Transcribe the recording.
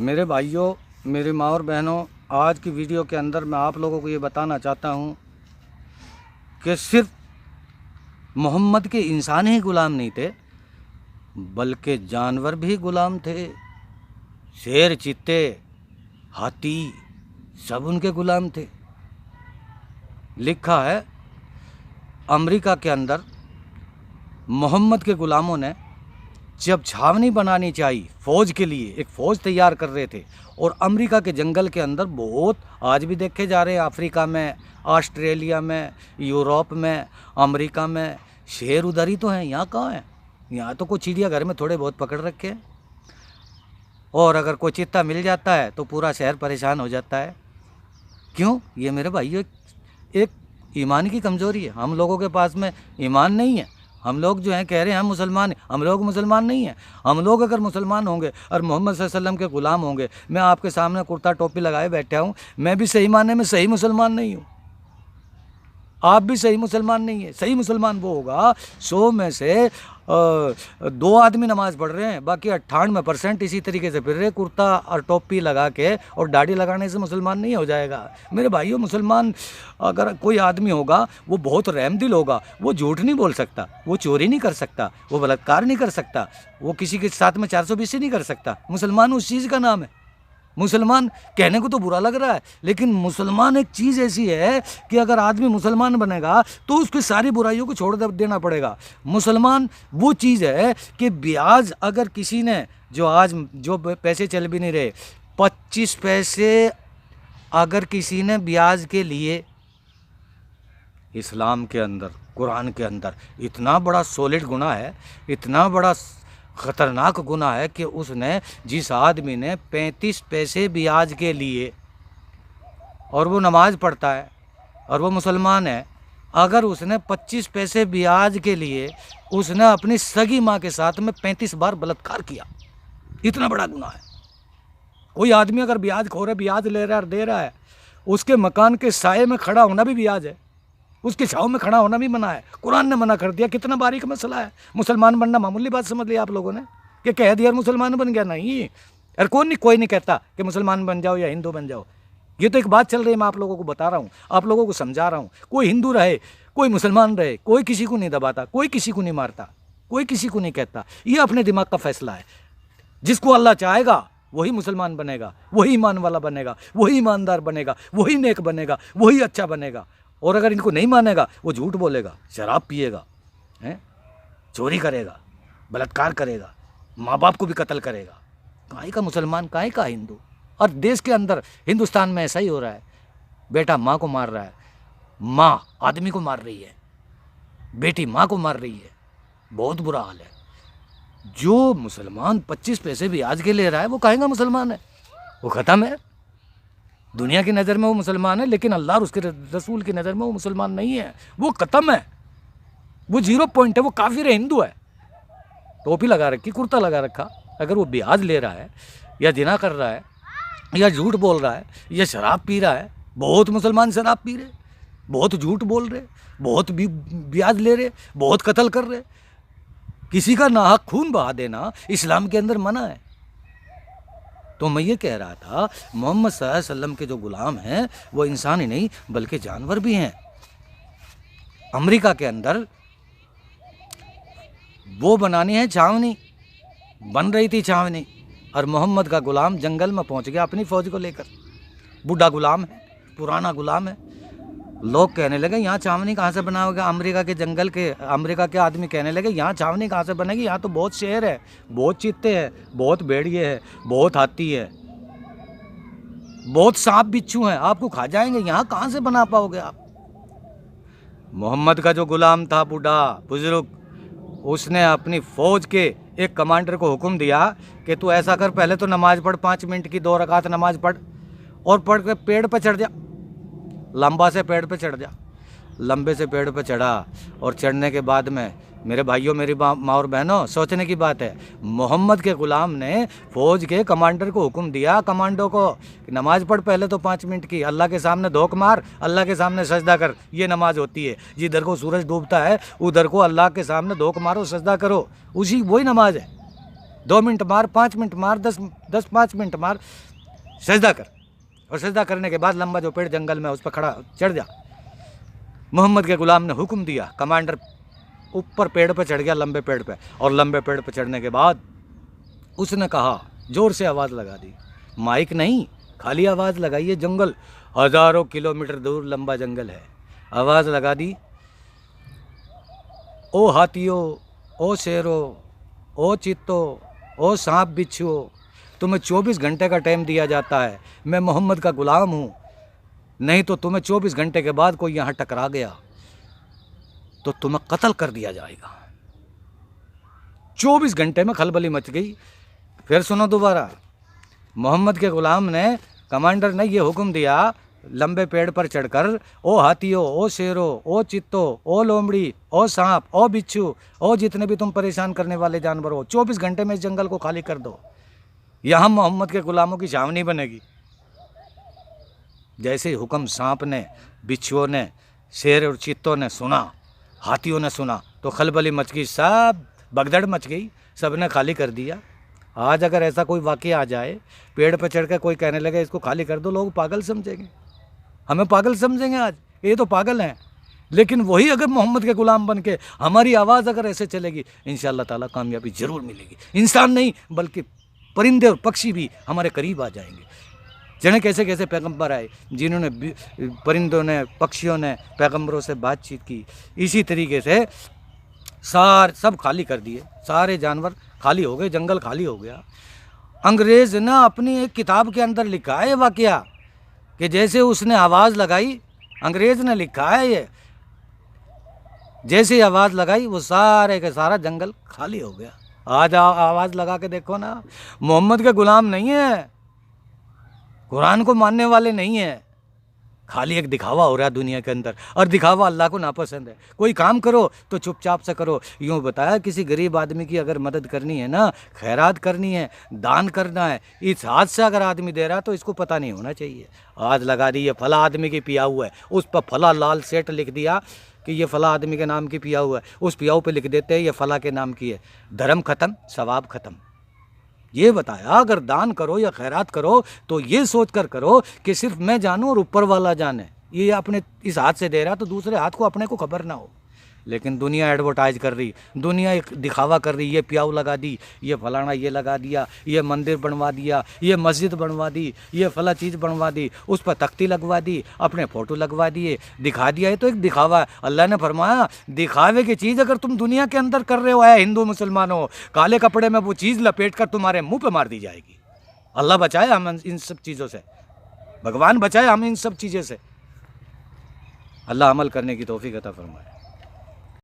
मेरे भाइयों, मेरी माँ और बहनों, आज की वीडियो के अंदर मैं आप लोगों को ये बताना चाहता हूँ कि सिर्फ मोहम्मद के इंसान ही गुलाम नहीं थे, बल्कि जानवर भी गुलाम थे। शेर, चीते, हाथी सब उनके गुलाम थे। लिखा है अमेरिका के अंदर मोहम्मद के गुलामों ने जब छावनी बनानी चाहिए फ़ौज के लिए, एक फ़ौज तैयार कर रहे थे, और अमेरिका के जंगल के अंदर बहुत आज भी देखे जा रहे हैं, अफ्रीका में, ऑस्ट्रेलिया में, यूरोप में, अमेरिका में शेर उधर ही तो हैं। यहाँ कहाँ हैं? यहाँ तो कोई चिड़ियाघर में थोड़े बहुत पकड़ रखे हैं, और अगर कोई चीता मिल जाता है तो पूरा शहर परेशान हो जाता है। क्यों? ये मेरे भाइयों एक ईमान की कमज़ोरी है। हम लोगों के पास में ईमान नहीं है। हम लोग जो हैं कह रहे हैं हम मुसलमान हैं, हम लोग मुसलमान नहीं हैं। हम लोग अगर मुसलमान होंगे और मोहम्मद सल्लल्लाहु अलैहि वसल्लम के ग़ुलाम होंगे, मैं आपके सामने कुर्ता टोपी लगाए बैठा हूँ, मैं भी सही माने में सही मुसलमान नहीं हूँ, आप भी सही मुसलमान नहीं है। सही मुसलमान वो होगा 100 में से 2 आदमी नमाज़ पढ़ रहे हैं, बाकी 98% इसी तरीके से फिर रहे, कुर्ता और टोपी लगा के, और दाढ़ी लगाने से मुसलमान नहीं हो जाएगा। मेरे भाइयों, मुसलमान अगर कोई आदमी होगा वो बहुत रहमदिल होगा, वो झूठ नहीं बोल सकता, वो चोरी नहीं कर सकता, वो बलात्कार नहीं कर सकता, वो किसी के साथ में 420 नहीं कर सकता। मुसलमान उस चीज़ का नाम है। मुसलमान कहने को तो बुरा लग रहा है, लेकिन मुसलमान एक चीज़ ऐसी है कि अगर आदमी मुसलमान बनेगा तो उसकी सारी बुराइयों को छोड़ देना पड़ेगा। मुसलमान वो चीज़ है कि ब्याज अगर किसी ने, जो आज जो पैसे चल भी नहीं रहे, 25 पैसे अगर किसी ने ब्याज के लिए, इस्लाम के अंदर, कुरान के अंदर इतना बड़ा सॉलिड गुनाह है, इतना बड़ा ख़तरनाक गुनाह है कि उसने, जिस आदमी ने 35 पैसे ब्याज के लिए, और वो नमाज़ पढ़ता है और वो मुसलमान है, अगर उसने 25 पैसे ब्याज के लिए उसने अपनी सगी माँ के साथ में 35 बार बलात्कार किया, इतना बड़ा गुनाह है। कोई आदमी अगर ब्याज खो रहा है, ब्याज ले रहा है और दे रहा है, उसके मकान के साए में खड़ा होना भी ब्याज है, उसके छाँव में खड़ा होना भी मना है। कुरान ने मना कर दिया। कितना बारीक मसला है। मुसलमान बनना मामूली बात समझ लिया आप लोगों ने कि कह दिया मुसलमान बन गया। नहीं, अरे कोई नहीं कहता कि मुसलमान बन जाओ या हिंदू बन जाओ। ये तो एक बात चल रही है, मैं आप लोगों को बता रहा हूँ, आप लोगों को समझा रहा हूँ। कोई हिंदू रहे, कोई मुसलमान रहे, कोई किसी को नहीं दबाता, कोई किसी को नहीं मारता, कोई किसी को नहीं कहता। ये अपने दिमाग का फैसला है। जिसको अल्लाह चाहेगा वही मुसलमान बनेगा, वही ईमान वाला बनेगा, वही ईमानदार बनेगा, वही नेक बनेगा, वही अच्छा बनेगा। और अगर इनको नहीं मानेगा, वो झूठ बोलेगा, शराब पिएगा, हैं, चोरी करेगा, बलात्कार करेगा, माँ बाप को भी कत्ल करेगा। काहे का मुसलमान, काहे का हिंदू? और देश के अंदर, हिंदुस्तान में ऐसा ही हो रहा है। बेटा माँ को मार रहा है, माँ आदमी को मार रही है, बेटी माँ को मार रही है। बहुत बुरा हाल है। जो मुसलमान 25 पैसे भी आज के ले रहा है, वो काहे का मुसलमान है? वो ख़त्म है। दुनिया की नज़र में वो मुसलमान है, लेकिन अल्लाह और उसके रसूल की नज़र में वो मुसलमान नहीं है। वो ख़त्म है, वो 0 पॉइंट है, वो काफिर है, हिंदू है। टोपी लगा रखी, कुर्ता लगा रखा, अगर वो ब्याज ले रहा है या जिना कर रहा है या झूठ बोल रहा है या शराब पी रहा है, बहुत मुसलमान शराब पी रहे, बहुत झूठ बोल रहे, बहुत भी ब्याज ले रहे, बहुत कत्ल कर रहे। किसी का नाहक खून बहा देना इस्लाम के अंदर मना है। तो मैं ये कह रहा था, मोहम्मद सल्लल्लाहु अलैहि वसल्लम के जो गुलाम हैं वो इंसान ही नहीं बल्कि जानवर भी हैं। अमेरिका के अंदर वो बनानी है छावनी, बन रही थी छावनी, और मोहम्मद का गुलाम जंगल में पहुंच गया अपनी फ़ौज को लेकर। बूढ़ा गुलाम है, पुराना गुलाम है। लोग कहने लगे यहाँ छावनी कहाँ से बनाओगे? अमेरिका के जंगल के, अमेरिका के आदमी कहने लगे यहाँ छावनी कहाँ से बनेगी? यहाँ तो बहुत शेर है, बहुत चीते हैं, बहुत भेड़िए हैं, बहुत हाथी है, बहुत सांप बिच्छू हैं, आपको खा जाएंगे, यहाँ कहाँ से बना पाओगे आप? मोहम्मद का जो गुलाम था, बूढ़ा बुजुर्ग, उसने अपनी फ़ौज के एक कमांडर को हुक्म दिया कि तू ऐसा कर, पहले तो नमाज़ पढ़, 5 मिनट की 2 रकात नमाज़ पढ़, और पढ़ के पेड़ पर चढ़ जा, लंबा से पेड़ पे चढ़ जा। लंबे से पेड़ पे चढ़ा, और चढ़ने के बाद में मेरे भाइयों, मेरी माँ और बहनों, सोचने की बात है, मोहम्मद के ग़ुलाम ने फ़ौज के कमांडर को हुक्म दिया, कमांडो को, कि नमाज़ पढ़ पहले तो 5 मिनट की, अल्लाह के सामने धोख मार, अल्लाह के सामने सजदा कर। ये नमाज़ होती है। जिधर को सूरज डूबता है उधर को अल्लाह के सामने धोख मारो, सजदा करो, उसी वही नमाज है। 2 मिनट मार, 5 मिनट मार, 5 मिनट मार, सजदा कर, और सजदा करने के बाद लंबा जो पेड़ जंगल में उस पर खड़ा चढ़ जा। मोहम्मद के गुलाम ने हुक्म दिया, कमांडर ऊपर पेड़ पर चढ़ गया, लंबे पेड़ पे, और लंबे पेड़ पर चढ़ने के बाद उसने कहा, जोर से आवाज़ लगा दी, माइक नहीं, खाली आवाज़ लगाई है, जंगल हज़ारों किलोमीटर दूर लंबा जंगल है। आवाज़ लगा दी, ओ हाथियों, ओ शेरों, ओ चीतों, ओ सांप बिच्छुओं, तुम्हें 24 घंटे का टाइम दिया जाता है। मैं मोहम्मद का गुलाम हूँ, नहीं तो तुम्हें 24 घंटे के बाद कोई यहाँ टकरा गया तो तुम्हें कत्ल कर दिया जाएगा। 24 घंटे में खलबली मच गई। फिर सुनो दोबारा, मोहम्मद के गुलाम ने, कमांडर ने ये हुक्म दिया, लंबे पेड़ पर चढ़कर, ओ हाथियों, ओ शेरों, ओ चित्तों, ओ लोमड़ी, ओ सांप, ओ बिच्छू, ओ जितने भी तुम परेशान करने वाले जानवर हो, 24 घंटे में इस जंगल को खाली कर दो, यहाँ मोहम्मद के गुलामों की छावनी बनेगी। जैसे ही हुक्म सांप ने, बिच्छुओं ने, शेर और चित्तों ने सुना, हाथियों ने सुना, तो खलबली मच गई, सब भगदड़ मच गई, सब ने खाली कर दिया। आज अगर ऐसा कोई वाक़या आ जाए, पेड़ पर चढ़ कर कोई कहने लगे इसको खाली कर दो, लोग पागल समझेंगे, हमें पागल समझेंगे। आज ये तो पागल हैं, लेकिन वही अगर मोहम्मद के गुलाम बन के हमारी आवाज़ अगर ऐसे चलेगी, इंशाअल्लाह ताला कामयाबी ज़रूर मिलेगी। इंसान नहीं बल्कि परिंदे और पक्षी भी हमारे करीब आ जाएंगे। जाने कैसे कैसे पैगंबर आए, जिन्होंने परिंदों ने, पक्षियों ने पैगंबरों से बातचीत की। इसी तरीके से सब खाली कर दिए, सारे जानवर खाली हो गए, जंगल खाली हो गया। अंग्रेज़ ने अपनी एक किताब के अंदर लिखा है वाकया कि जैसे उसने आवाज़ लगाई, अंग्रेज़ ने लिखा है ये, जैसे आवाज़ लगाई वो सारे का सारा जंगल खाली हो गया। आज आवाज़ लगा के देखो ना, मोहम्मद के गुलाम नहीं है, कुरान को मानने वाले नहीं है, खाली एक दिखावा हो रहा है दुनिया के अंदर, और दिखावा अल्लाह को नापसंद है। कोई काम करो तो चुपचाप से करो। यूँ बताया, किसी गरीब आदमी की अगर मदद करनी है ना, खैरात करनी है, दान करना है, इस हाथ से अगर आदमी दे रहा है तो इसको पता नहीं होना चाहिए। आज लगा दी ये फला आदमी की पिया हुआ है, उस पर फला लाल सेठ लिख दिया कि ये फला आदमी के नाम की पिया हुआ है, उस पियाऊ पे लिख देते हैं ये फला के नाम की है। धर्म ख़त्म, सवाब ख़त्म। ये बताया अगर दान करो या खैरात करो तो ये सोच कर करो कि सिर्फ मैं जानूँ और ऊपर वाला जाने। ये अपने इस हाथ से दे रहा तो दूसरे हाथ को अपने को खबर ना हो। लेकिन दुनिया एडवर्टाइज कर रही, दुनिया एक दिखावा कर रही, ये प्याऊ लगा दी, ये फलाना ये लगा दिया, ये मंदिर बनवा दिया, ये मस्जिद बनवा दी, ये फला चीज़ बनवा दी, उस पर तख्ती लगवा दी, अपने फ़ोटो लगवा दिए, दिखा दिया। ये तो एक दिखावा है। अल्लाह ने फरमाया दिखावे की चीज़ अगर तुम दुनिया के अंदर कर रहे हो, है हिंदू मुसलमानों, काले कपड़े में वो चीज़ लपेट कर तुम्हारे मुँह पर मार दी जाएगी। अल्लाह बचाए हम इन सब चीज़ों से, भगवान बचाए हम इन सब चीज़ों से। अल्लाह अमल करने की तौफीक अता फरमाए।